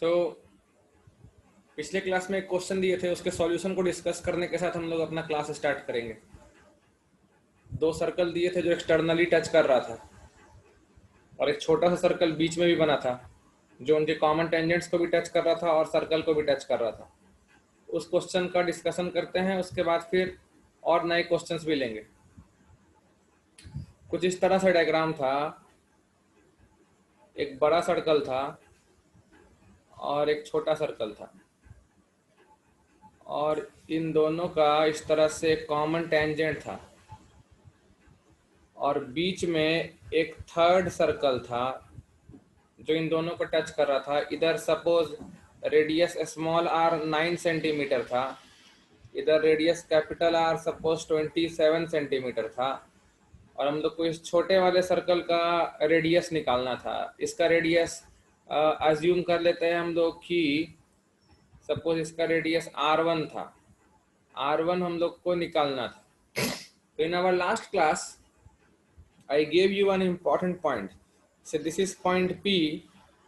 सो पिछले क्लास में एक क्वेश्चन दिए थे, उसके सॉल्यूशन को डिस्कस करने के साथ हम लोग अपना क्लास स्टार्ट करेंगे। दो सर्कल दिए थे जो एक्सटर्नली टच कर रहा था, और एक छोटा सा सर्कल बीच में भी बना था जो उनके कॉमन टेंजेंट्स को भी टच कर रहा था और सर्कल को भी टच कर रहा था। उस क्वेश्चन का डिस्कशन करते हैं, उसके बाद फिर और नए क्वेश्चंस भी लेंगे। कुछ इस तरह से डायग्राम था, एक बड़ा सर्कल था और एक छोटा सर्कल था, और इन दोनों का इस तरह से कॉमन टेंजेंट था, और बीच में एक थर्ड सर्कल था जो इन दोनों को टच कर रहा था। इधर suppose radius small R 9 centimetre था, इधर radius capital R suppose 27 centimetre था, और हम लोग को इस छोटे वाले सर्कल का रेडियस निकालना था। इसका रेडियस अज्यूम कर लेते हैं हम लोग कि सपोज इसका रेडियस R1 था, R1 हम लोग को निकालना था। तो in our last class I gave you an important point. So this is point P,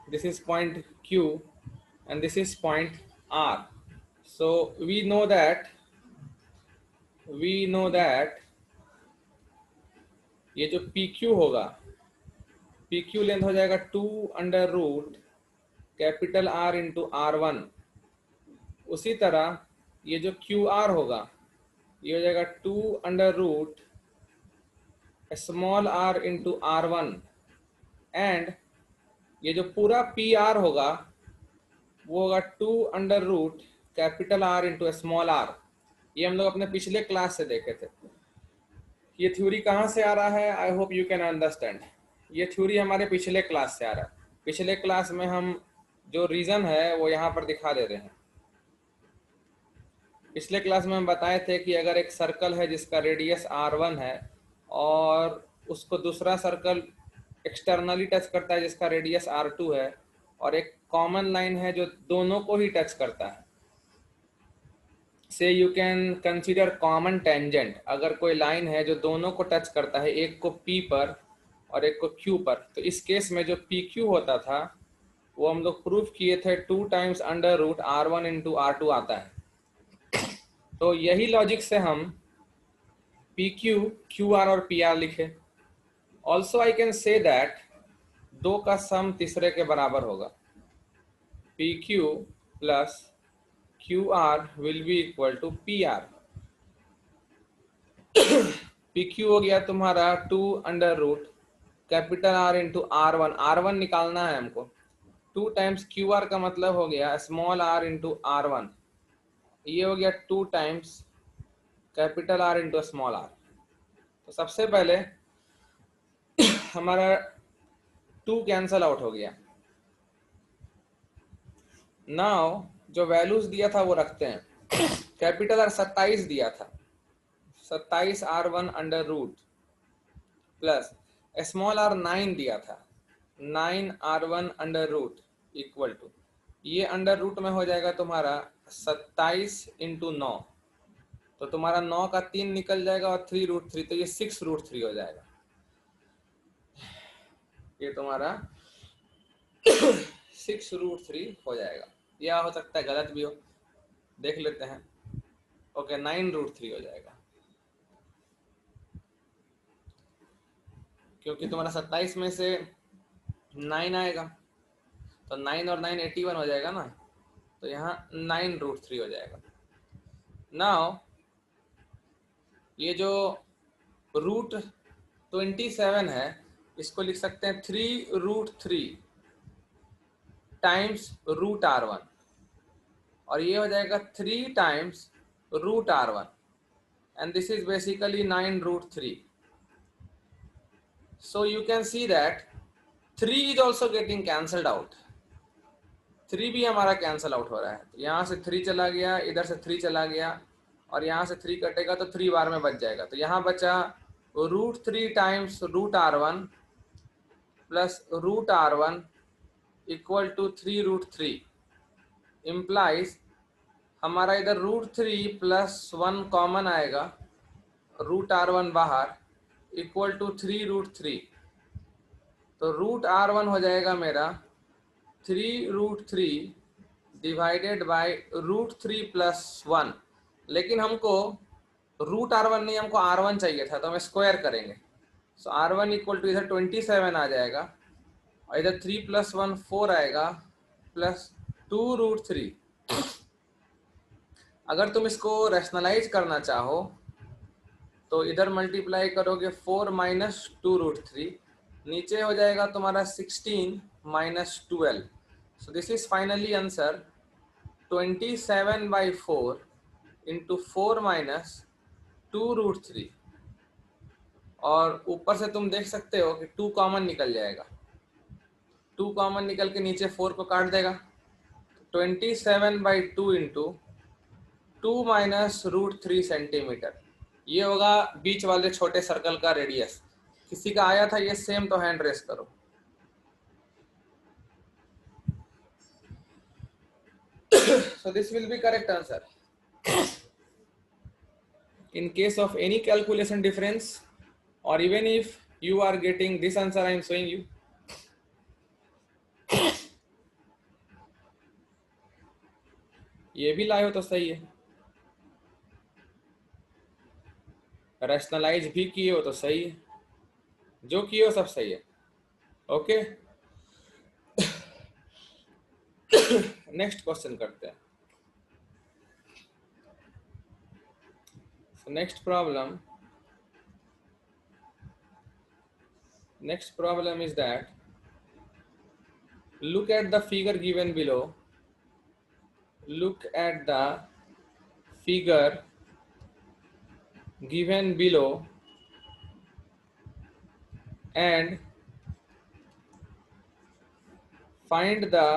this is point Q, and this is point R. So we know that ये जो PQ होगा, PQ लेंथ हो जाएगा 2 under root capital R into R1। उसी तरह ये जो QR होगा ये हो जाएगा 2 under root small r into R1, and ये जो पूरा PR होगा वो होगा 2 under root capital R into small r। ये हम लोग अपने पिछले क्लास से देखे थे। ये थ्योरी कहाँ से आ रहा है? I hope you can understand. ये थ्योरी हमारे पिछले क्लास से आ रहा है। पिछले क्लास में हम जो रीजन है वो यहाँ पर दिखा दे रहे हैं। पिछले क्लास में हम बताए थे कि अगर एक सर्कल है जिसका रेडियस R1 है और उसको दूसरा सर्कल एक्सटर्नली टच करता है जिसका रेडियस R2 है, और एक कॉमन लाइन है जो दोनों को ही टच करता है, से you can consider common tangent. अगर कोई लाइन है जो दोनों को टच करता है, एक को P पर और एक को Q पर, तो इस केस में जो PQ होता था वो हम लोग प्रूफ किए थे 2 times under root R1 into R2 आता है। तो यही लॉजिक से हम PQ, QR और PR लिखे। Also I can say that दो का सम तीसरे के बराबर होगा। PQ plus QR will be equal to PR। PQ हो गया तुम्हारा 2 under root capital R into R1। R1 निकालना है हमको। 2 टाइम्स QR का मतलब हो गया स्मॉल r इंटू R1। ये हो गया 2 times capital R into small r। तो सबसे पहले हमारा 2 कैंसल आउट हो गया। नाउ जो वैल्यूज दिया था वो रखते हैं। कैपिटल R 27 दिया था, 27 R1 under root plus small r 9 दिया था, 9 R1 under root equal to, ये अंडर रूट में हो जाएगा तुम्हारा 27 इंटू 9, तो तुम्हारा 9 का 3 निकल जाएगा और 3 रूट 3, तो ये 6 रूट 3 हो जाएगा। ये तुम्हारा 6 रूट 3 हो जाएगा, या हो सकता है गलत भी हो, देख लेते हैं। ओके, 9 रूट 3 हो जाएगा, क्योंकि तुम्हारा 27 में से 9 आएगा तो 9 और 9 81 हो जाएगा ना, तो यहाँ 9 रूट 3 हो जाएगा। नाउ ये जो रूट 27 है इसको लिख सकते हैं 3 रूट 3 टाइम्स रूट R1, और ये हो जाएगा 3 times root R1, and this is basically 9 root 3. So you can see that 3 is also getting cancelled out. 3 भी हमारा कैंसल आउट हो रहा है, तो यहाँ से 3 चला गया, इधर से 3 चला गया, और यहाँ से 3 कटेगा तो 3 बार में बच जाएगा। तो यहाँ बचा root 3 times root R1 plus root R1 equal to 3 root 3। Implies हमारा इधर रूट 3 प्लस 1 कॉमन आएगा, रूट R1 बाहर इक्वल टू 3 रूट 3। तो रूट R1 हो जाएगा मेरा 3 रूट 3 डिवाइडेड बाय √3+1, लेकिन हमको √R1 नहीं, हमको R1 चाहिए था, तो हम स्क्वायर करेंगे। सो R1 इक्वल टू इधर 27 आ जाएगा और इधर 3+1 4 आएगा प्लस 2√3। अगर तुम इसको रैशनलाइज करना चाहो तो इधर मल्टीप्लाई करोगे 4 माइनस 2√3, नीचे हो जाएगा तुम्हारा 16 minus 12। So this is finally answer 27/4 into 4 minus 2√3। और ऊपर से तुम देख सकते हो कि 2 कॉमन निकल जाएगा, 2 कॉमन निकल के नीचे 4 को काट देगा। 27/2 इंटू 2 माइनस √3 सेंटीमीटर, ये होगा बीच वाले छोटे सर्कल का रेडियस। किसी का आया था ये सेम तो हैंड रेस करो। So this will be correct answer. In case of any calculation difference or even if you are getting this answer I am showing you, ये भी लाए हो तो सही है, रैशनलाइज भी किए हो तो सही है, जो किए हो सब सही है। ओके, नेक्स्ट क्वेश्चन करते हैं। Next problem is that look at the figure given below. Look at the figure given below and find the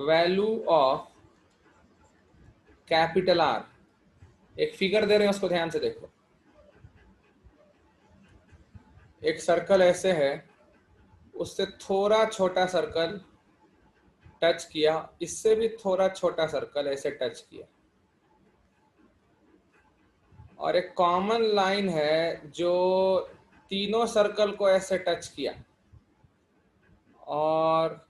value of capital R। एक फिगर दे रहे हैं, उसको ध्यान से देखो। एक सर्कल ऐसे है, उससे थोड़ा छोटा सर्कल टच किया, इससे भी थोड़ा छोटा सर्कल ऐसे टच किया, और एक कॉमन लाइन है जो तीनों सर्कल को ऐसे टच किया, और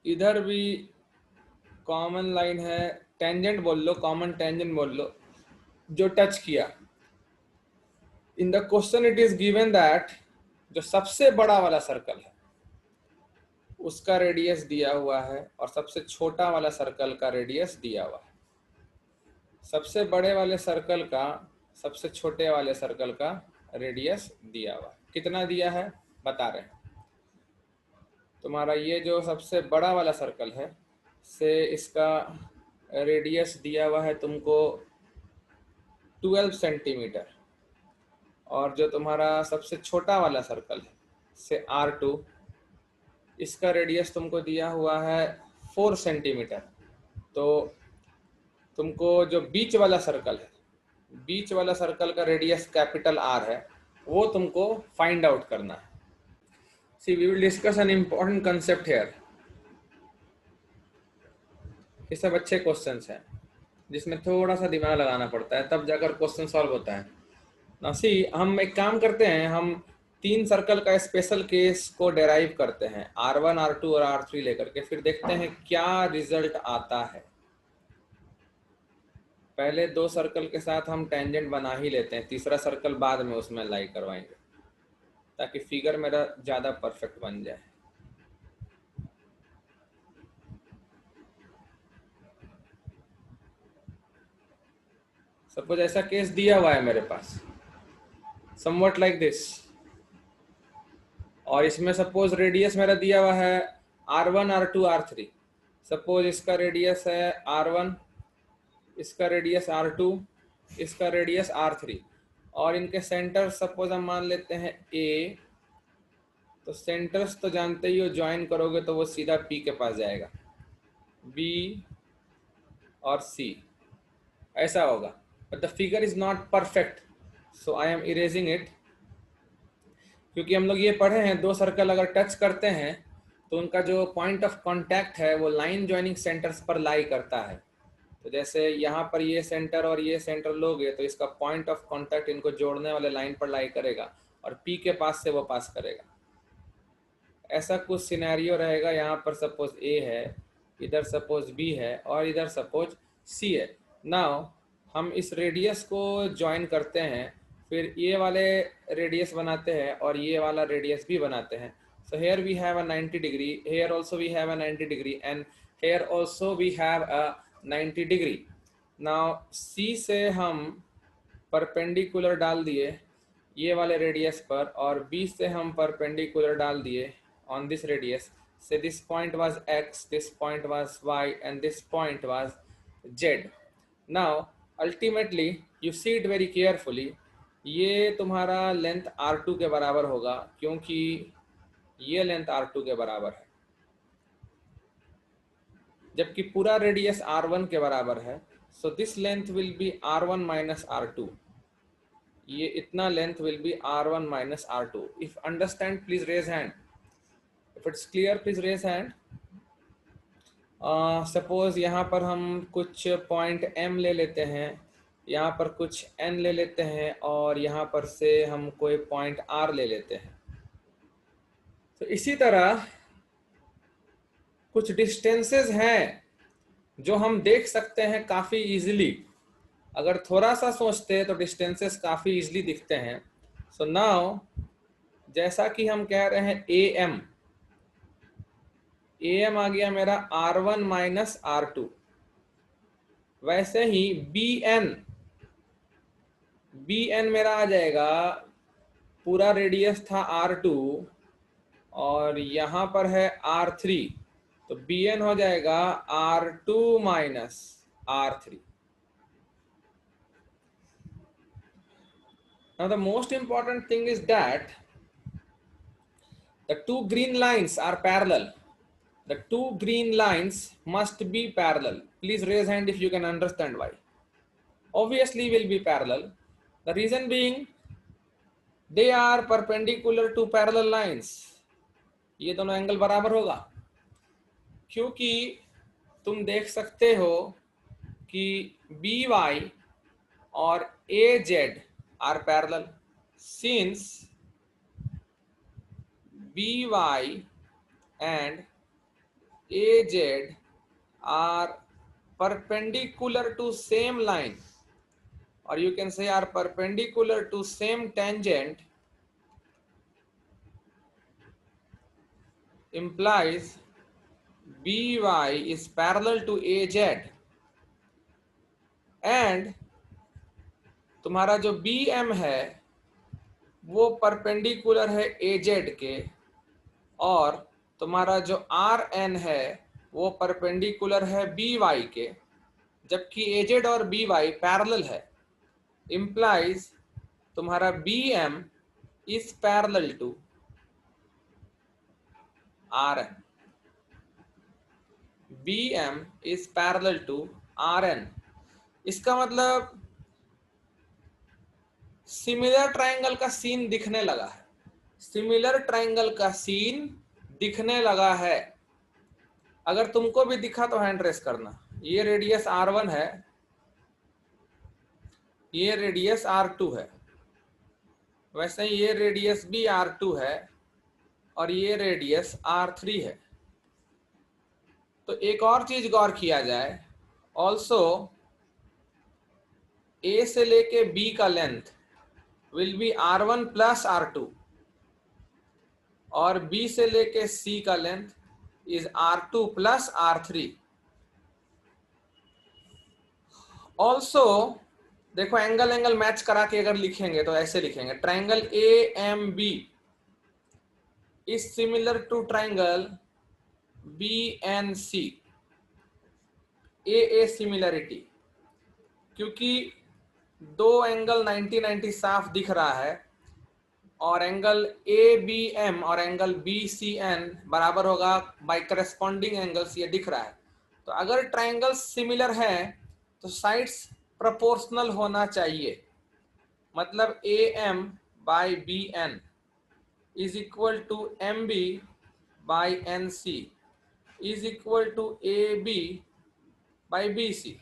इधर भी कॉमन लाइन है, टेंजेंट बोल लो, कॉमन टेंजेंट बोल लो, जो टच किया। In the question it is given that जो सबसे बड़ा वाला सर्कल है उसका रेडियस दिया हुआ है और सबसे छोटा वाला सर्कल का रेडियस दिया हुआ है। सबसे बड़े वाले सर्कल का सबसे छोटे वाले सर्कल का रेडियस दिया हुआ है। कितना दिया है बता रहे हैं। तुम्हारा ये जो सबसे बड़ा वाला सर्कल है से इसका रेडियस दिया हुआ है तुमको 12 सेंटीमीटर, और जो तुम्हारा सबसे छोटा वाला सर्कल है से R2, इसका रेडियस तुमको दिया हुआ है 4 सेंटीमीटर। तो तुमको जो बीच वाला सर्कल है, बीच वाला सर्कल का रेडियस कैपिटल R है, वो तुमको फाइंड आउट करना है। See we will discuss an important concept here. ये सब अच्छे क्वेश्चंस हैं जिसमें थोड़ा सा दिमाग लगाना पड़ता है, तब जाकर क्वेश्चन सॉल्व होता है ना। सी हम एक काम करते हैं, हम 3 सर्कल का स्पेशल केस को डेराइव करते हैं, R1, R2 और R3 लेकर के, फिर देखते हैं क्या रिजल्ट आता है। पहले 2 सर्कल के साथ हम टेंजेंट बना ही लेते हैं, तीसरा सर्कल बाद में उसमें लाई करवाएंगे ताकि फिगर मेरा ज़्यादा परफेक्ट बन जाए। सपोज ऐसा केस दिया हुआ है मेरे पास, समवट लाइक दिस, और इसमें सपोज रेडियस मेरा दिया हुआ है R1, R2, R3। सपोज इसका रेडियस है R1, इसका रेडियस R2, इसका रेडियस R3, और इनके सेंटर सपोज हम मान लेते हैं A। तो सेंटर्स तो जानते ही हो, ज्वाइन करोगे तो वो सीधा P के पास जाएगा, B और C ऐसा होगा। But the figure is not perfect, so I am erasing it. क्योंकि हम लोग ये पढ़े हैं 2 सर्कल अगर टच करते हैं तो उनका जो पॉइंट ऑफ कांटेक्ट है वो लाइन ज्वाइनिंग सेंटर्स पर लाई करता है। तो जैसे यहाँ पर ये सेंटर और ये सेंटर लोगे तो इसका पॉइंट ऑफ कांटेक्ट इनको जोड़ने वाले लाइन पर लाई करेगा और P के पास से वो पास करेगा। ऐसा कुछ सिनेरियो रहेगा, यहाँ पर सपोज ए है, इधर सपोज बी है और इधर सपोज सी है। नाउ हम इस रेडियस को ज्वाइन करते हैं, फिर ये वाले रेडियस बनाते हैं और ये वाला रेडियस भी बनाते हैं। So here we have a 90 degree, here also we have a 90 degree and here also we have a 90 degree. Now see से हम परपेंडिकुलर डाल दिए ये वाले रेडियस पर, और बी से हम परपेंडिकुलर डाल दिए on this radius. Say this point was x, this point was y, and this point was z. Now ultimately you see it very carefully, ये तुम्हारा लेंथ r2 के बराबर होगा क्योंकि ये लेंथ r2 के बराबर है, जबकि पूरा रेडियस r1 के बराबर है। So this length will be r1 minus r2, ये इतना length will be r1 minus r2। If understand please raise hand, if it's clear please raise hand. Suppose यहाँ पर हम कुछ पॉइंट m ले लेते हैं, यहाँ पर कुछ n ले लेते हैं और यहाँ पर से हम कोई पॉइंट r ले लेते हैं। तो इसी तरह कुछ डिस्टेंसेस हैं जो हम देख सकते हैं काफ़ी इजीली, अगर थोड़ा सा सोचते हैं तो डिस्टेंसेस काफ़ी इजीली दिखते हैं। सो नाउ जैसा कि हम कह रहे हैं am आ गया मेरा r1 माइनस r2, वैसे ही bn मेरा आ जाएगा, पूरा रेडियस था r2 और यहाँ पर है r3, तो bn हो जाएगा r2 minus r3। Now the most important thing is that the two green lines are parallel. The two green lines must be parallel. Please raise hand if you can understand why. Obviously will be parallel. The reason being they are perpendicular to parallel lines. ये दोनों angle बराबर होगा, क्योंकि तुम देख सकते हो कि BY और AZ are parallel. Since BY and AZ are perpendicular to same line, or you can say are perpendicular to same tangent, implies BY is parallel to AZ and तुम्हारा जो BM है वो परपेंडिकुलर है AZ के, और तुम्हारा जो RN है वो परपेंडिकुलर है BY के, जबकि AZ और BY पैरेलल है, implies तुम्हारा BM is parallel to RN. BM is parallel to RN. इसका मतलब सिमिलर ट्रायंगल का सीन दिखने लगा है, सिमिलर ट्रायंगल का सीन दिखने लगा है। अगर तुमको भी दिखा तो हैंड रेस करना। ये रेडियस R1 है, ये रेडियस R2 है, वैसे ही ये रेडियस भी R2 है और ये रेडियस R3 है। तो एक और चीज गौर किया जाए, ऑल्सो A से लेके B का length will be R1 plus R2 और B से लेके C का length is R2 plus R3। Also देखो एंगल मैच करा के अगर लिखेंगे तो ऐसे लिखेंगे, triangle AMB is similar to triangle BNC। AA similarity, क्योंकि दो एंगल 90-90 साफ दिख रहा है और एंगल ABM और एंगल BCN बराबर होगा बाय करस्पॉन्डिंग एंगल्स, ये दिख रहा है। तो अगर ट्राइंगल सिमिलर है तो साइड्स प्रोपोर्शनल होना चाहिए, मतलब AM by BN is equal to MB by NC is equal to AB by BC।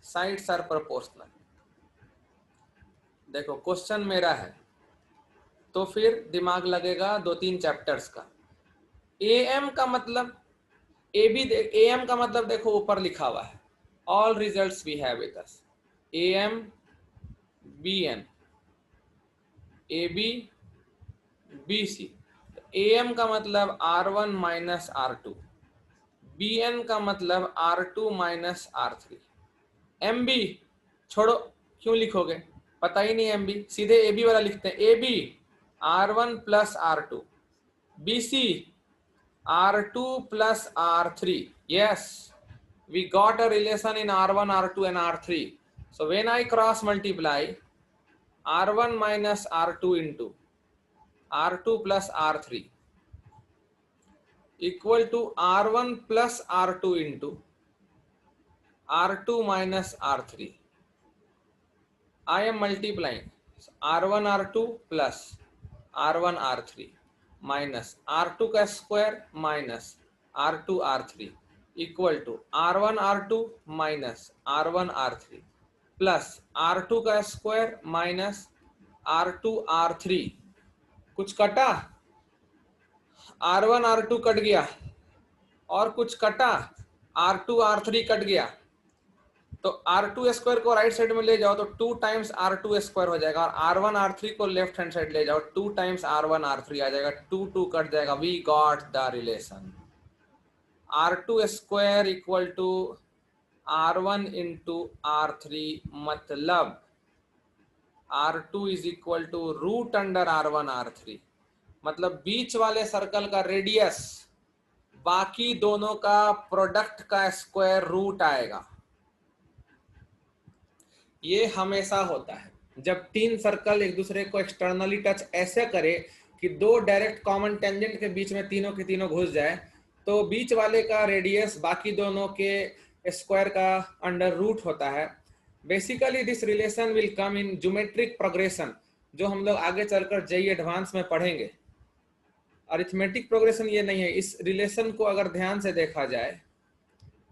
Sides are proportional. देखो क्वेश्चन मेरा है तो फिर दिमाग लगेगा 2-3 चैप्टर्स का। AM का मतलब AM का मतलब देखो ऊपर लिखा हुआ है, all results we have with us, AM BN AB BC। AM का मतलब R1 माइनस R2, BN का मतलब R2 माइनस R3। MB छोड़ो, क्यों लिखोगे, पता ही नहीं MB, सीधे AB वाला लिखते हैं, AB R1 plus R2, BC R2 plus R3। Yes, we got a relation in R1, R2 and R3. So when I cross multiply R1 minus R2 into R2 plus R3 equal to R1 plus R2 into R2 minus R3. I am multiplying R1 R2 plus R1 R3 minus R2 का square minus R2 R3 equal to R1 R2 minus R1 R3 plus R2 का square minus R2 R3। कुछ कटा, R1 R2 cut गया, और कुछ कटा, R2 R3 cut गया, तो R2 स्क्वायर को राइट साइड में ले जाओ तो 2 टाइम्स R2 स्क्वायर हो जाएगा, और R1 R3 को लेफ्ट हैंड साइड ले जाओ 2 टाइम्स R1 R3 आ जाएगा, 2 2 कट जाएगा। We got the relation R2 square equal to R1 into R3, मतलब R2 is equal to root under R1 R3, मतलब बीच वाले सर्कल का रेडियस बाकी दोनों का प्रोडक्ट का स्क्वायर रूट आएगा। ये हमेशा होता है जब तीन सर्कल एक दूसरे को एक्सटर्नली टच ऐसे करे कि दो डायरेक्ट कॉमन टेंजेंट के बीच में तीनों के तीनों घुस जाए, तो बीच वाले का रेडियस बाकी दोनों के स्क्वायर का अंडर रूट होता है। Basically this relation will come in geometric progression, जो हम लोग आगे चलकर जेईई एडवांस में पढ़ेंगे। अरिथमेटिक प्रोग्रेशन ये नहीं है। इस रिलेशन को अगर ध्यान से देखा जाए,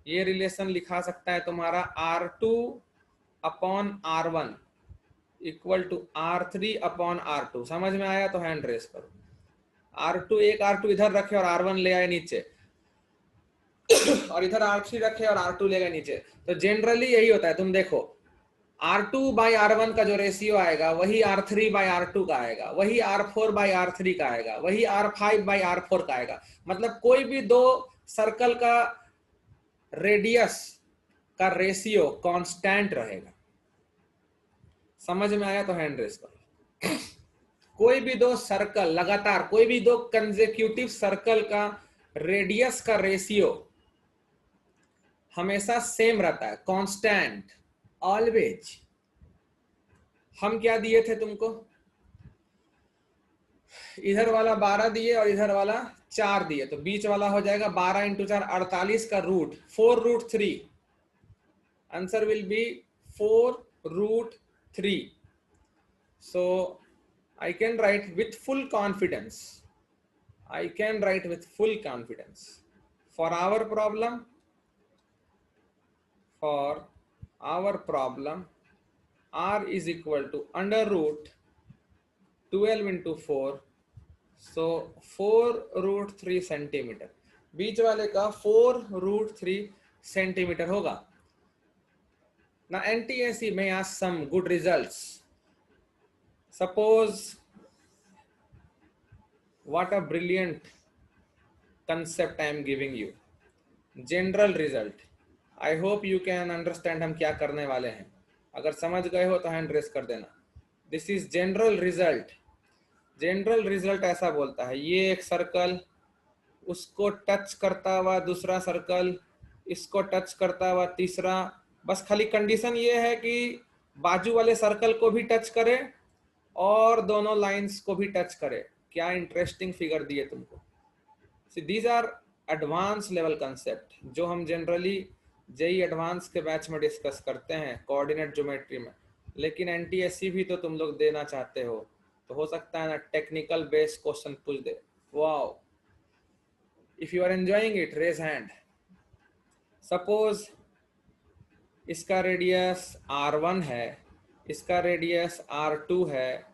ये रिलेशन लिखा सकता है तुम्हारा R2 upon R1 equal to R3 upon R2। समझ में आया तो हैंड रेस करो। R2 एक R2 इधर रखे और R1 ले आए नीचे, और इधर R3 रखे और R2 ले गए नीचे। तो जनरली यही होता है, तुम देखो R2 बाई R1 का जो रेशियो आएगा वही R3 बाई R2 का आएगा, वही R4 बाई R3 का आएगा, वही R5 बाई R4 का आएगा। मतलब कोई भी दो सर्कल का रेडियस का रेशियो कांस्टेंट रहेगा। समझ में आया तो हैंड रेस करो। कोई भी दो सर्कल लगातार, कोई भी दो कंसेक्यूटिव सर्कल का रेडियस का रेशियो हमेशा सेम रहता है, कांस्टेंट, ऑलवेज। हम क्या दिए थे तुमको, इधर वाला 12 दिए और इधर वाला 4 दिए, तो बीच वाला हो जाएगा 12 इंटू 4 48 का root 4 root 3। Answer will be 4 root 3। So I can write with full confidence. I can write with full confidence. For our problem, R is equal to under root 12 into 4. So 4 root 3 centimetre. बीच वाले का 4 root 3 centimetre होगा ना। NTSE may ask some good results. Suppose, what a brilliant concept I am giving you. General result. I hope you can understand हम क्या करने वाले हैं। अगर समझ गए हो तो हैंड रेस कर देना। This is general result. General result ऐसा बोलता है, ये एक सर्कल, उसको टच करता हुआ दूसरा सर्कल, इसको टच करता हुआ तीसरा। बस खाली कंडीशन ये है कि बाजू वाले सर्कल को भी टच करे और दोनों लाइंस को भी टच करे। क्या इंटरेस्टिंग फिगर दिए तुमको। These are advance level concept जो हम जनरली जेईई एडवांस के बैच में डिस्कस करते हैं कोऑर्डिनेट ज्योमेट्री में। लेकिन एनटीएससी भी तो तुम लोग देना चाहते हो, तो हो सकता है ना टेक्निकल बेस्ड क्वेश्चन पूछ दे। Wow, if you are enjoying it raise hand. Suppose इसका रेडियस R1 है, इसका रेडियस R2 है,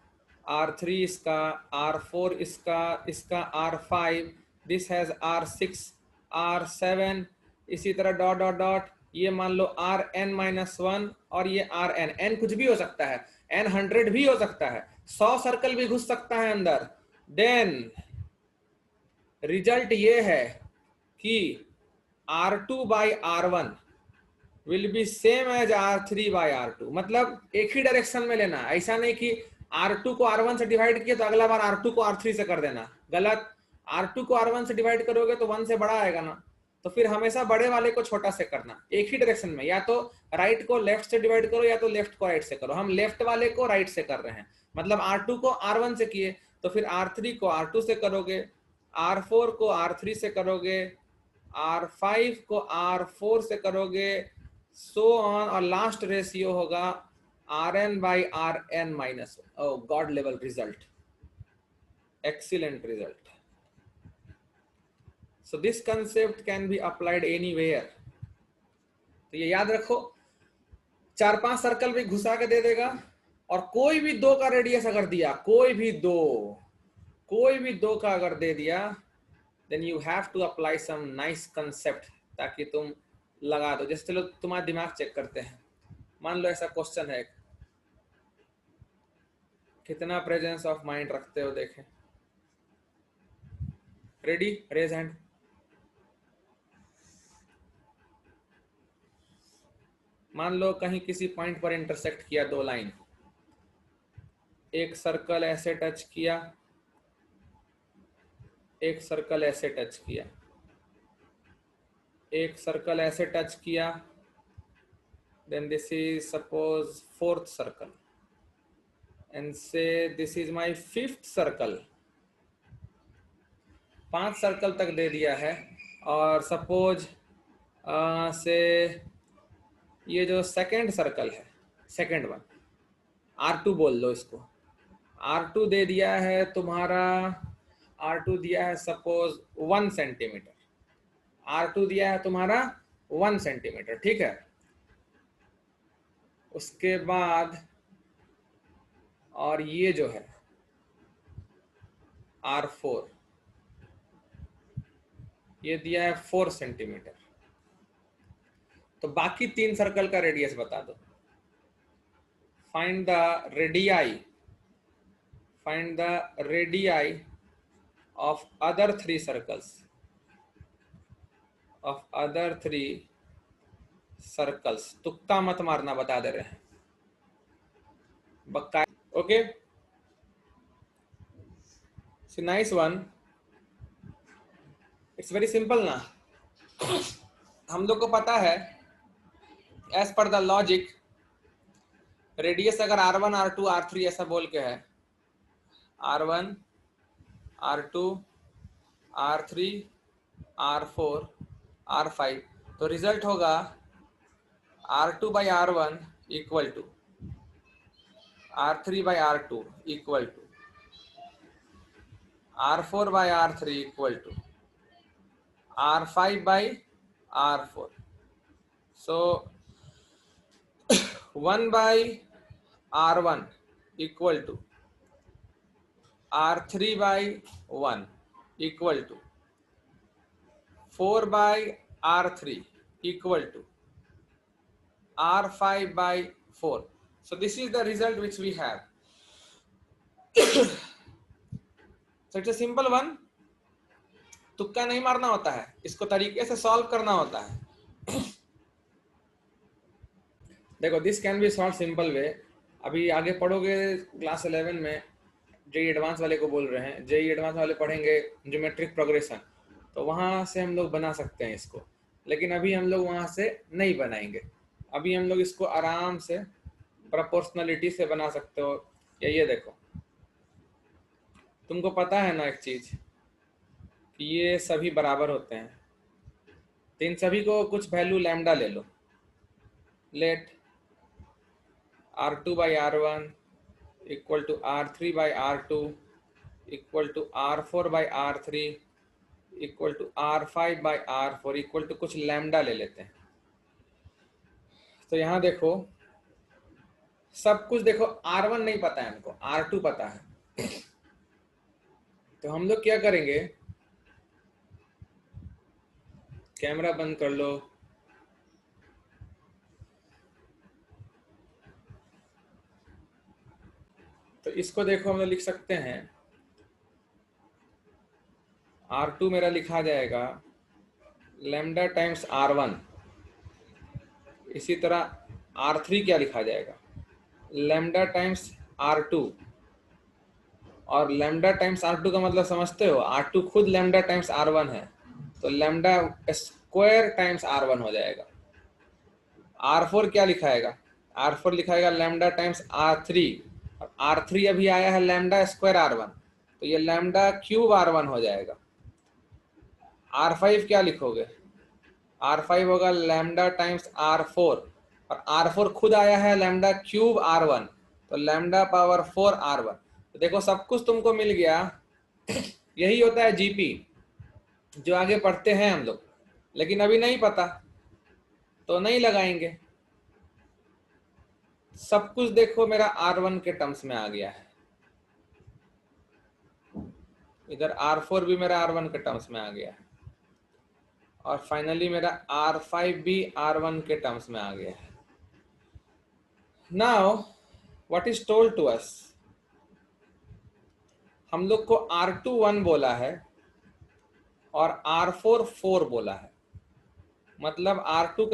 R3 इसका, R4 इसका, इसका R5, this has R6, R7, इसी तरह डॉट डॉट डॉट, ये मान लो Rn-1 और ये Rn, n कुछ भी हो सकता है, n 100 भी हो सकता है, 100 सर्कल भी घुस सकता है अंदर। देन रिजल्ट ये है कि R2 by R1 will be same as R3 by R2, मतलब एक ही डायरेक्शन में लेना, ऐसा नहीं कि R2 को R1 से डिवाइड किया तो अगला बार R2 को R3 से कर देना, गलत। R2 को R1 से डिवाइड करोगे तो 1 से बड़ा आएगा ना, तो फिर हमेशा बड़े वाले को छोटा से करना, एक ही डायरेक्शन में, या तो राइट को लेफ्ट से डिवाइड करो या तो लेफ्ट को राइट से करो। हम लेफ्ट वाले को राइट से कर रहे हैं, मतलब R2 को R1 से किए तो फिर R3 को R2 से करोगे, R4 को R3 से करोगे, R5 को R4 से करोगे, सो ऑन, और लास्ट रेशियो होगा Rn by Rn-1। oh god level result, excellent result. So this concept can be applied anywhere. तो ये याद रखो, 4-5 सर्कल भी घुसा के दे देगा, और कोई भी 2 का रेडियस अगर दिया, कोई भी दो का अगर दे दिया, then you have to apply some nice concept, ताकि तुम लगा दो। जैसे चलो तुम्हारा दिमाग चेक करते हैं, मान लो ऐसा क्वेश्चन है, कितना प्रेजेंस ऑफ माइंड रखते हो, देखें। Ready, raise hand. मान लो कहीं किसी पॉइंट पर इंटरसेक्ट किया 2 लाइन, एक सर्कल ऐसे टच किया, एक सर्कल ऐसे टच किया, एक सर्कल ऐसे टच किया, then this is suppose 4th circle, and say this is my 5th circle। 5 circle तक दे दिया है, और सपोज से ये जो सेकेंड सर्कल है, सेकेंड वन, R2 बोल दो इसको, R2 दे दिया है तुम्हारा, R2 दिया है सपोज 1 सेंटीमीटर, R2 दिया है तुम्हारा 1 सेंटीमीटर, ठीक है। उसके बाद और ये जो है R4, ये दिया है 4 सेंटीमीटर। तो बाकी 3 सर्कल का रेडियस बता दो। Find the radii of other 3 circles, तुक्का मत मारना, बता दे रहे हैं बक्का। Okay, so nice one, it's very simple ना। हम लोग को पता है as per the logic, radius अगर R1, R2, R3 ऐसा बोल के है, R1, R2, R3, R4, R5, तो रिजल्ट होगा R2 by R1 equal to R3 by R2 equal to R4 by R3 equal to R5 by R4। So 1 by R1 equal to R3 by 1 equal to 4 by R3 equal to R5 by 4. So this is the result which we have. So it's a simple one. तुक्का नहीं मारना होता है, इसको तरीके से solve करना होता है। देखो, this can be solve simple way. अभी आगे पढ़ोगे क्लास 11 में, जेई एडवांस वाले को बोल रहे हैं, जेई एडवांस वाले पढ़ेंगे ज्योमेट्रिक प्रोग्रेशन, तो वहाँ से हम लोग बना सकते हैं इसको, लेकिन अभी हम लोग वहाँ से नहीं बनाएंगे। अभी हम लोग इसको आराम से प्रोपोर्शनलिटी से बना सकते हो। ये देखो, तुमको पता है ना एक चीज़, कि ये सभी बराबर होते हैं, तो इन सभी को कुछ वैल्यू लैम्डा ले लो। Let R2 by R1 equal to R3 by R2 equal to R4 by R3 equal to R5 by R4 equal to कुछ लैम्डा ले लेते हैं। तो यहाँ देखो, सब कुछ देखो, R1 नहीं पता है हमको, R2 पता है। तो हम लोग क्या करेंगे, कैमरा बंद कर लो। तो इसको देखो, हम लोग लिख सकते हैं R2 मेरा लिखा जाएगा लैम्डा टाइम्स R1। इसी तरह R3 क्या लिखा जाएगा, लैम्डा टाइम्स R2। और लैम्डा टाइम्स R2 का मतलब समझते हो, R2 खुद लैम्डा टाइम्स R1 है, तो लैम्डा स्क्वायर टाइम्स R1 हो जाएगा। R4 क्या लिखाएगा, R4 लिखाएगा लैम्डा टाइम्स R3, और R3 अभी आया है लैम्डा स्क्वायर R1, तो ये लैम्डा क्यूब R1 हो जाएगा। R5 क्या लिखोगे, R5 होगा लैम्डा टाइम्स R4, और R4 खुद आया है लैम्डा क्यूब R1, तो लैम्डा पावर 4 R1। तो देखो सब कुछ तुमको मिल गया। यही होता है जीपी, जो आगे पढ़ते हैं हम लोग, लेकिन अभी नहीं पता तो नहीं लगाएंगे। सब कुछ देखो मेरा R1 के टर्म्स में आ गया है, इधर R4 भी मेरा R1 के टर्म्स में आ गया है, और फाइनली मेरा R5 भी R1 के टर्म्स में आ गया है। Now what is told to us, हम लोग को R2 1 बोला है और R4 4 बोला है। मतलब R2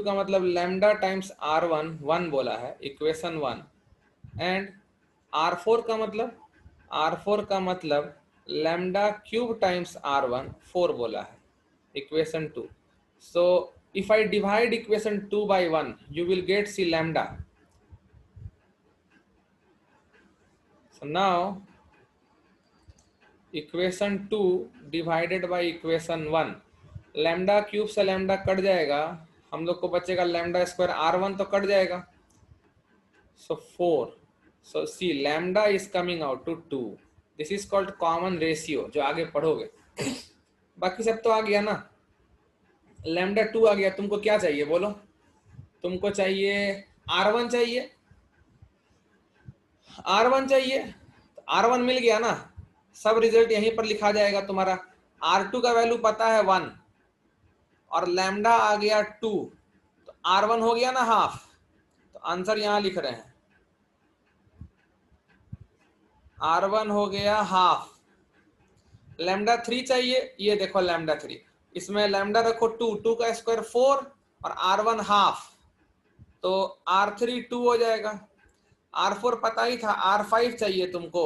का मतलब लैम्डा टाइम्स R1 1 बोला है, इक्वेशन 1। एंड R4 का मतलब लैम्डा क्यूब टाइम्स R1 4 बोला है, equation 2। So if I divide equation 2 by 1, you will get C lambda. So now equation 2 divided by equation 1, lambda cube से lambda cut जाएगा, हम लोग को बचेगा लैम्डा स्क्वायर R1 तो कट जाएगा, so 4। So see lambda is coming out to 2। This is called common ratio, जो आगे पढ़ोगे। बाकी सब तो आ गया ना, लैम्डा 2 आ गया। तुमको क्या चाहिए बोलो, तुमको चाहिए R1 चाहिए, R1 चाहिए, तो R1 मिल गया ना। सब रिजल्ट यहीं पर लिखा जाएगा तुम्हारा। R2 का वैल्यू पता है 1, और लैम्डा आ गया 2, तो R1 हो गया ना हाफ, तो आंसर यहां लिख रहे हैं, R1 हो गया हाफ। लैम्डा 3 चाहिए, ये देखो लैम्डा 3, इसमें लैम्डा रखो 2, 2 का स्क्वायर 4, और R1 हाफ, तो R3 2 हो जाएगा। R4 पता ही था, R5 चाहिए तुमको,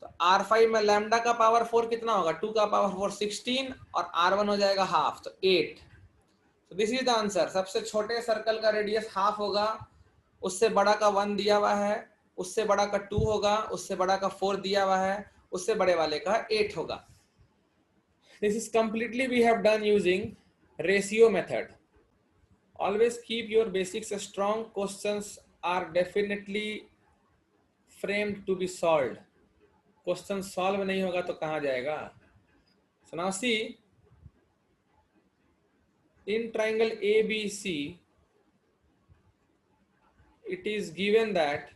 तो R5 में लैम्डा का पावर 4 कितना होगा, 2 का पावर 4 16, और R1 हो जाएगा हाफ, तो 8। तो दिस इज द आंसर। सबसे छोटे सर्कल का रेडियस हाफ होगा, उससे बड़ा का 1 दिया हुआ है, उससे बड़ा का 2 होगा, उससे बड़ा का 4 दिया हुआ है, उससे बड़े वाले का 8 होगा। This is completely we have done using ratio method. Always keep your basics strong. Questions are definitely framed to be solved. Question solve नहीं होगा तो कहाँ जाएगा। So now see, in triangle ABC, it is given that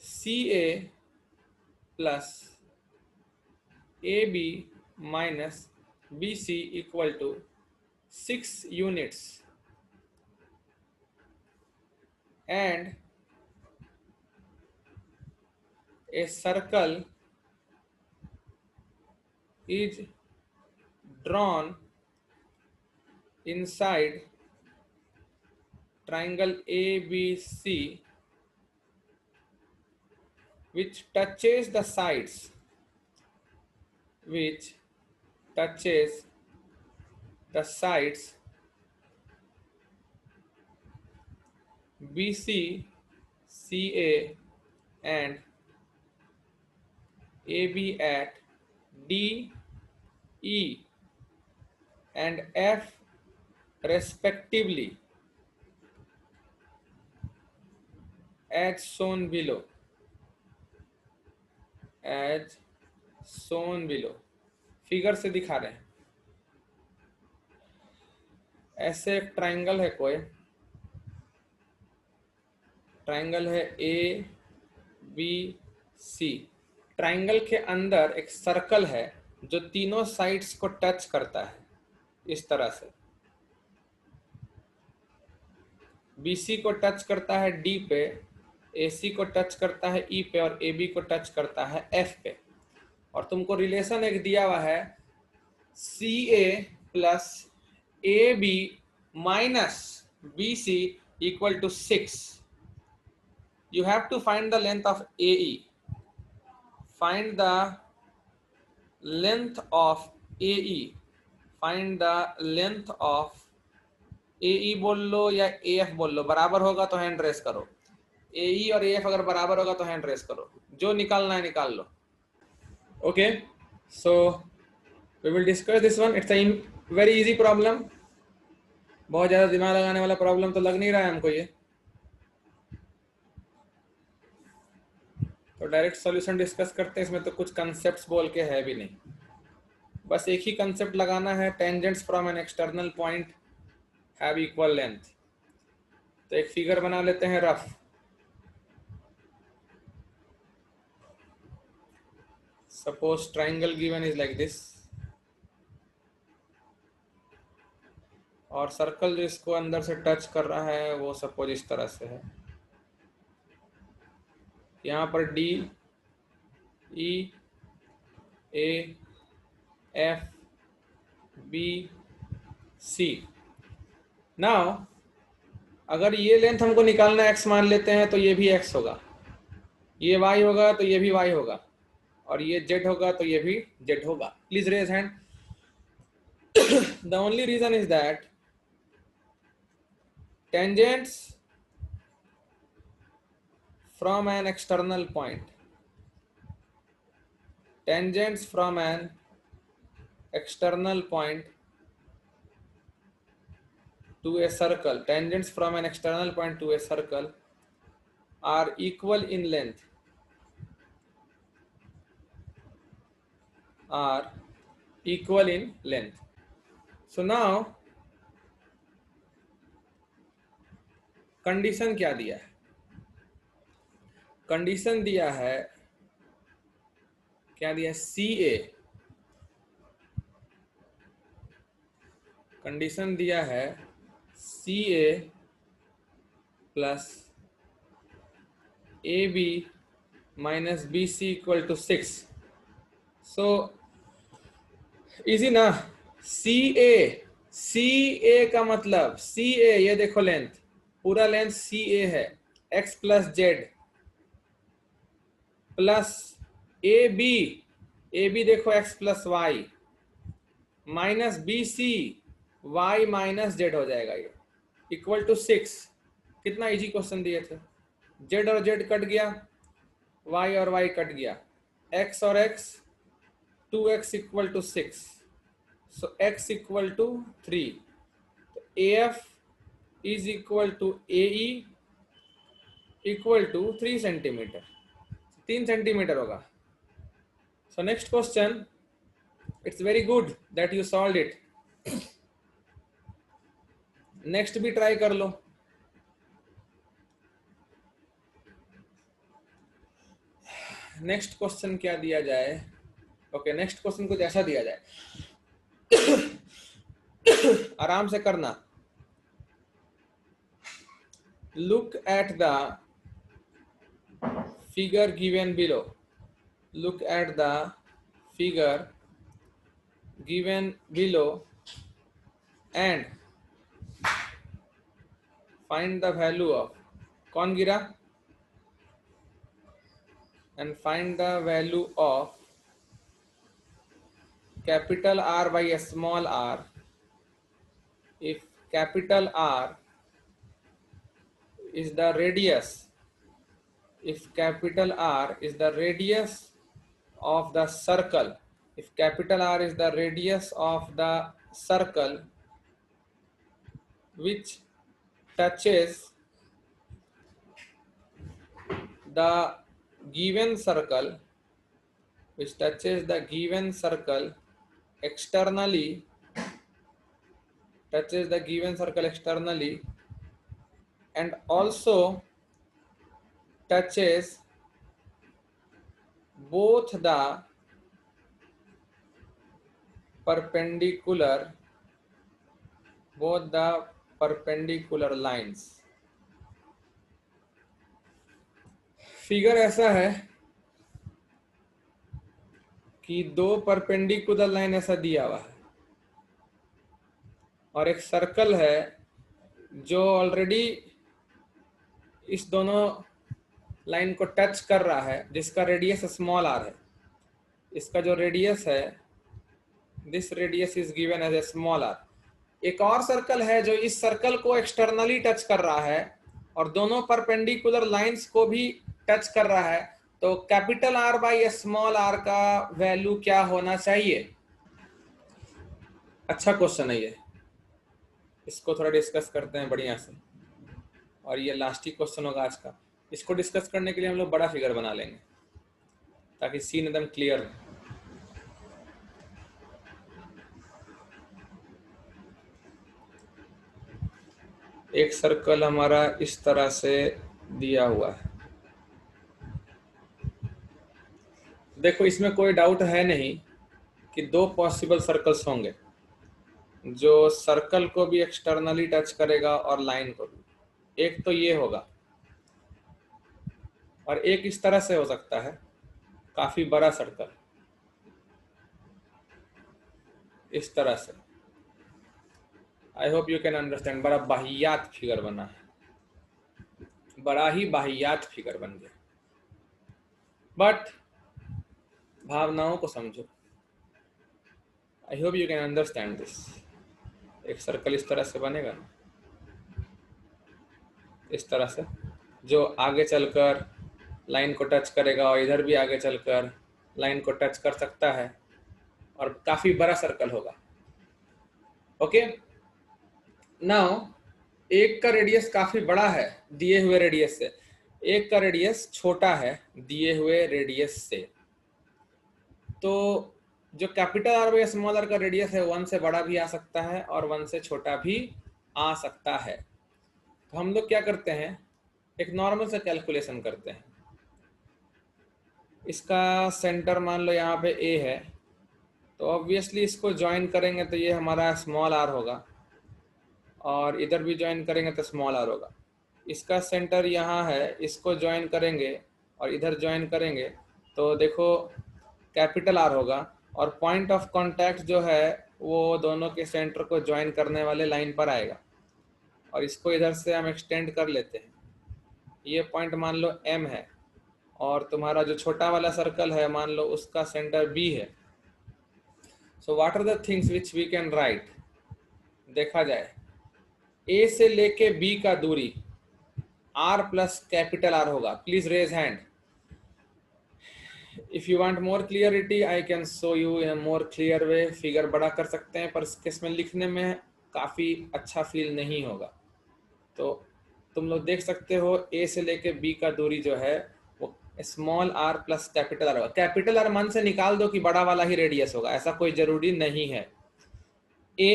CA plus AB minus BC equal to 6 units, and a circle is drawn inside triangle ABC which touches the sides BC, CA and AB at D, E and F respectively, as shown below. Figure से दिखा रहे हैं। ऐसे एक triangle है कोई, triangle है A B C. Triangle के अंदर एक सर्कल है जो तीनों साइड्स को टच करता है इस तरह से। BC को टच करता है D पे, AC को टच करता है E पे और AB को टच करता है F पे। और तुमको रिलेशन एक दिया हुआ है CA plus AB minus BC equal to 6। You have to find the length of AE. Find the length of AE. Find the length of AE बोल लो या AF बोल लो, बराबर होगा तो हैंड रेस करो। AE और AF अगर बराबर होगा तो हैंड रेस करो, जो निकालना है निकाल लो। Okay, so we will discuss this one. It's a very easy problem, बहुत ज्यादा दिमाग लगाने वाला प्रॉब्लम तो लग नहीं रहा है हमको ये। तो डायरेक्ट सॉल्यूशन डिस्कस करते हैं। इसमें तो कुछ कंसेप्ट्स बोल के है भी नहीं, बस एक ही कंसेप्ट लगाना है, tangents from an external point have equal length. तो एक फिगर बना लेते हैं rough. Suppose triangle given is like this, और सर्कल जो इसको अंदर से टच कर रहा है वो सपोज इस तरह से है। यहाँ पर D, E, A, F, B, C। Now अगर ये लेंथ हमको निकालना x मान लेते हैं तो ये भी x होगा, ये y होगा तो ये भी y होगा, और ये z होगा तो ये भी z होगा। Please raise hand. The only reason is that tangents from an external point, tangents from an external point to a circle, tangents from an external point to a circle are equal in length, are equal in length. So now condition क्या दिया है? Condition दिया है, क्या दिया है? CA। Condition दिया है CA plus AB minus BC equal to 6। So easy ना। CA का मतलब CA, ये देखो लेंथ, पूरा लेंथ CA है, x plus Z plus AB देखो x plus Y minus BC y minus Z हो जाएगा, ये इक्वल टू 6। कितना इजी क्वेश्चन दिए थे। z और z कट गया, y और y कट गया, x और x 2x equal to 6, so x equal to 3। तो AF is equal to AE equal to 3 centimetre, 3 centimetre होगा। So next question, it's very good that you solved it. Next भी try कर लो। Next question क्या दिया जाए? Okay, next question कुछ ऐसा दिया जाए, आराम से करना। Look at the figure given below. Look at the figure given below and find the value of, कौन गिरा? And find the value of capital R by a small r if capital R is the radius, if capital R is the radius of the circle, if capital R is the radius of the circle which touches the given circle, which touches the given circle externally, touches the given circle externally, and also touches both the perpendicular lines। Figure ऐसा है कि दो perpendicular line ऐसा दिया हुआ है और एक सर्कल है जो ऑलरेडी इस दोनों लाइन को टच कर रहा है, जिसका रेडियस स्मॉल आर है। इसका जो रेडियस है, this radius is given as a small R. एक और सर्कल है जो इस सर्कल को एक्सटर्नली टच कर रहा है और दोनों परपेंडिकुलर लाइंस को भी टच कर रहा है। तो capital R by small R का वैल्यू क्या होना चाहिए? अच्छा क्वेश्चन है ये, इसको थोड़ा डिस्कस करते हैं बढ़िया से, और ये लास्ट ही क्वेश्चन होगा आज का। इसको डिस्कस करने के लिए हम लोग बड़ा फिगर बना लेंगे ताकि सीन एकदम क्लियर हो। एक सर्कल हमारा इस तरह से दिया हुआ है। देखो, इसमें कोई डाउट है नहीं कि दो पॉसिबल सर्कल्स होंगे, जो सर्कल को भी एक्सटर्नली टच करेगा और लाइन को भी। एक तो ये होगा और एक इस तरह से हो सकता है, काफी बड़ा सर्कल इस तरह से। I hope you can understand. बड़ा बाहियात फिगर बना है, बड़ा ही बाहियात फिगर बन गया, बट भावनाओं को समझो। I hope you can understand this. एक सर्कल इस तरह से बनेगा ना, इस तरह से, जो आगे चलकर लाइन को टच करेगा और इधर भी आगे चलकर लाइन को टच कर सकता है और काफी बड़ा सर्कल होगा। ओके, नाउ एक का रेडियस काफी बड़ा है दिए हुए रेडियस से, एक का रेडियस छोटा है दिए हुए रेडियस से। तो जो capital R by small R का रेडियस है 1 से बड़ा भी आ सकता है और 1 से छोटा भी आ सकता है। तो हम लोग क्या करते हैं, एक नॉर्मल सा कैलकुलेशन करते हैं। इसका सेंटर मान लो यहाँ पे ए है, तो ऑब्वियसली इसको ज्वाइन करेंगे तो ये हमारा स्मॉल आर होगा, और इधर भी ज्वाइन करेंगे तो स्मॉल आर होगा। इसका सेंटर यहाँ है, इसको ज्वाइन करेंगे और इधर ज्वाइन करेंगे तो देखो कैपिटल आर होगा, और पॉइंट ऑफ कांटेक्ट जो है वो दोनों के सेंटर को ज्वाइन करने वाले लाइन पर आएगा। और इसको इधर से हम एक्सटेंड कर लेते हैं। ये पॉइंट मान लो एम है और तुम्हारा जो छोटा वाला सर्कल है मान लो उसका सेंटर बी है। So what are the things which we can write? देखा जाए, ए से लेके बी का दूरी आर प्लस कैपिटल आर होगा। Please raise hand if you want more clarity. I can show you in more clear way. Figure बड़ा कर सकते हैं पर इसमें लिखने में काफी अच्छा फील नहीं होगा। तो तुम लोग देख सकते हो ए से लेके बी का दूरी जो है वो small R plus capital R होगा। कैपिटल आर मन से निकाल दो कि बड़ा वाला ही रेडियस होगा, ऐसा कोई जरूरी नहीं है। ए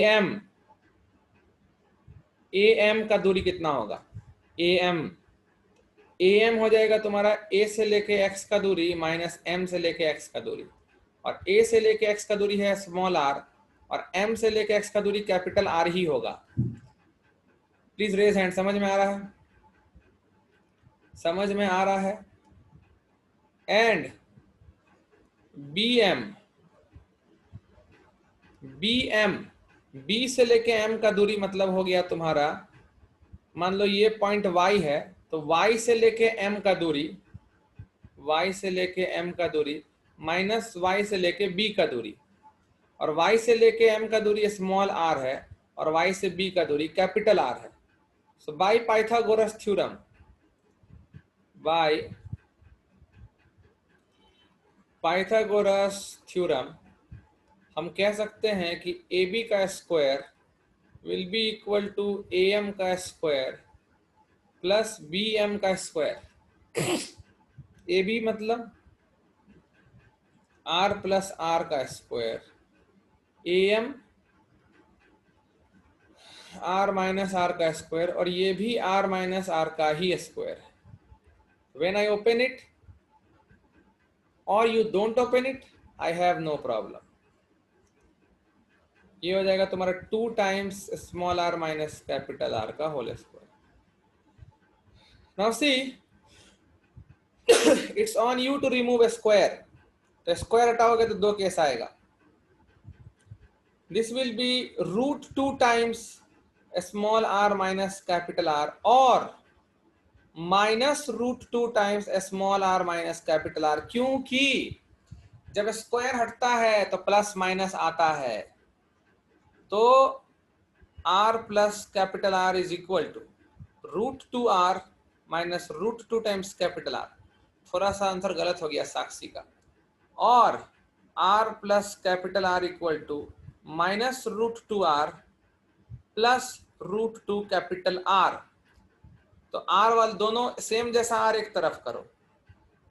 एम का दूरी कितना होगा? ए एम हो जाएगा तुम्हारा ए से लेके एक्स का दूरी माइनस एम से लेके एक्स का दूरी, और ए से लेके एक्स का दूरी है स्मॉल आर और एम से लेके एक्स का दूरी कैपिटल आर ही होगा। Please raise hand. समझ में आ रहा है? समझ में आ रहा है? एंड बी से लेके एम का दूरी मतलब हो गया तुम्हारा, मान लो ये पॉइंट y है तो y से लेके m का दूरी माइनस y से लेके b का दूरी, और y से लेके m का दूरी स्मॉल r है और y से b का दूरी कैपिटल R है। सो बाय पाइथागोरस थ्योरम हम कह सकते हैं कि AB का square will be equal to AM का स्क्वायर प्लस BM का स्क्वायर। AB मतलब R प्लस R का square, AM R minus R का स्क्वायर, और ये भी R माइनस R का ही स्क्वायर है। When I open it or you don't open it, I have no problem. ये हो जाएगा तुम्हारा 2 times small r minus capital R का whole square. Now see, it's on you to remove a square. तो square हटाओगे तो दो case आएगा. This will be root 2 times small r minus capital R और minus root 2 times small r minus capital R, क्योंकि जब square हटता है तो प्लस माइनस आता है. तो r plus capital R is equal to root 2r minus root 2 times capital R. थोड़ा सा आंसर गलत हो गया साक्षी का. और r plus capital R equal to minus root 2r plus root 2 capital R. तो r वाले दोनों सेम जैसा r एक तरफ करो,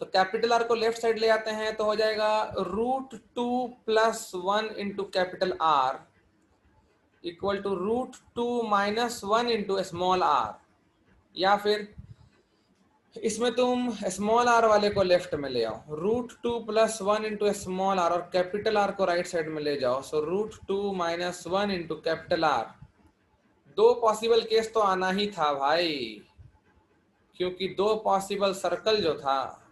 तो कैपिटल R को लेफ्ट साइड ले आते हैं तो हो जाएगा root 2 plus 1 into capital R equal to root 2 minus 1 into small r. या फिर इसमें तुम स्मॉल r वाले को लेफ्ट में ले आओ, root 2 plus 1 into small r, और कैपिटल R को राइट साइड में ले जाओ, so root 2 minus 1 into capital R. दो पॉसिबल केस तो आना ही था भाई, क्योंकि दो पॉसिबल सर्कल जो था,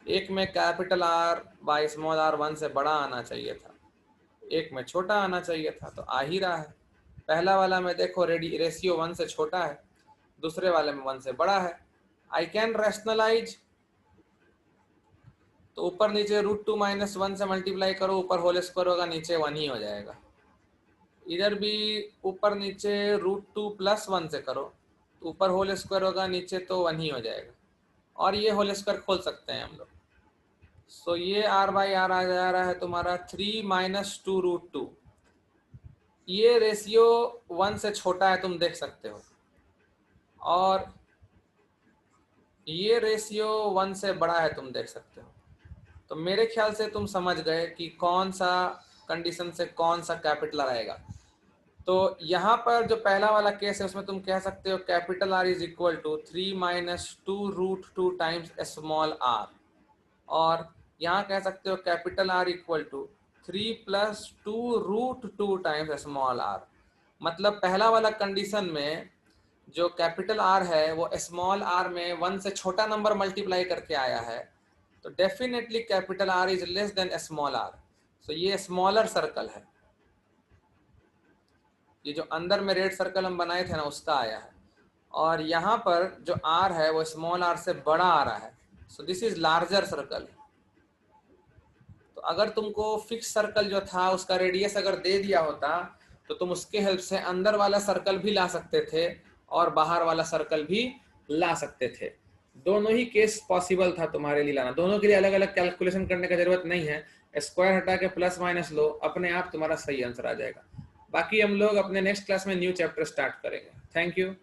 एक में capital R by small r 1 से बड़ा आना चाहिए था, एक में छोटा आना चाहिए था, तो आ ही रहा है. पहला वाला में देखो रेशियो 1 से छोटा है, दूसरे वाले में 1 से बड़ा है. आई कैन रैशनलाइज, तो ऊपर नीचे रूट 2 माइनस 1 से मल्टीप्लाई करो, ऊपर होल स्क्वायर होगा, नीचे 1 ही हो जाएगा. इधर भी ऊपर नीचे रूट 2 प्लस 1 से करो, ऊपर होल स्क्वायर होगा, नीचे तो 1 ही हो जाएगा. और ये होल स्क्वायर खोल सकते हैं हम लोग. सो ये r बाई r आ जा रहा है तुम्हारा 3 माइनस 2 रूट 2. ये रेशियो 1 से छोटा है, तुम देख सकते हो, और ये रेशियो 1 से बड़ा है, तुम देख सकते हो. तो मेरे ख्याल से तुम समझ गए कि कौन सा कंडीशन से कौन सा कैपिटल आएगा. तो यहाँ पर जो पहला वाला केस है उसमें तुम कह सकते हो capital R is equal to 3 minus 2 root 2 times small r, और यहाँ कह सकते हो capital R equal to 3 plus 2 root 2 times small r. मतलब पहला वाला कंडीशन में जो कैपिटल R है वो स्मॉल r में 1 से छोटा नंबर मल्टीप्लाई करके आया है, तो definitely capital R is less than small r. सो ये स्मॉलर सर्कल है, ये जो अंदर में रेड सर्कल हम बनाए थे ना उसका आया है, और यहाँ पर जो r है वो स्मॉल r से बड़ा आ रहा है. So this is larger circle. तो अगर तुमको फिक्स सर्कल जो था उसका रेडियस अगर दे दिया होता तो तुम उसके हेल्प से अंदर वाला सर्कल भी ला सकते थे और बाहर वाला सर्कल भी ला सकते थे. दोनों ही केस पॉसिबल था तुम्हारे लिए लाना. दोनों के लिए अलग अलग कैलकुलेशन करने का जरूरत नहीं है. स्क्वायर हटा के प्लस माइनस लो, अपने आप तुम्हारा सही आंसर आ जाएगा. बाकी हम लोग अपने नेक्स्ट क्लास में न्यू चैप्टर स्टार्ट करेंगे. Thank you.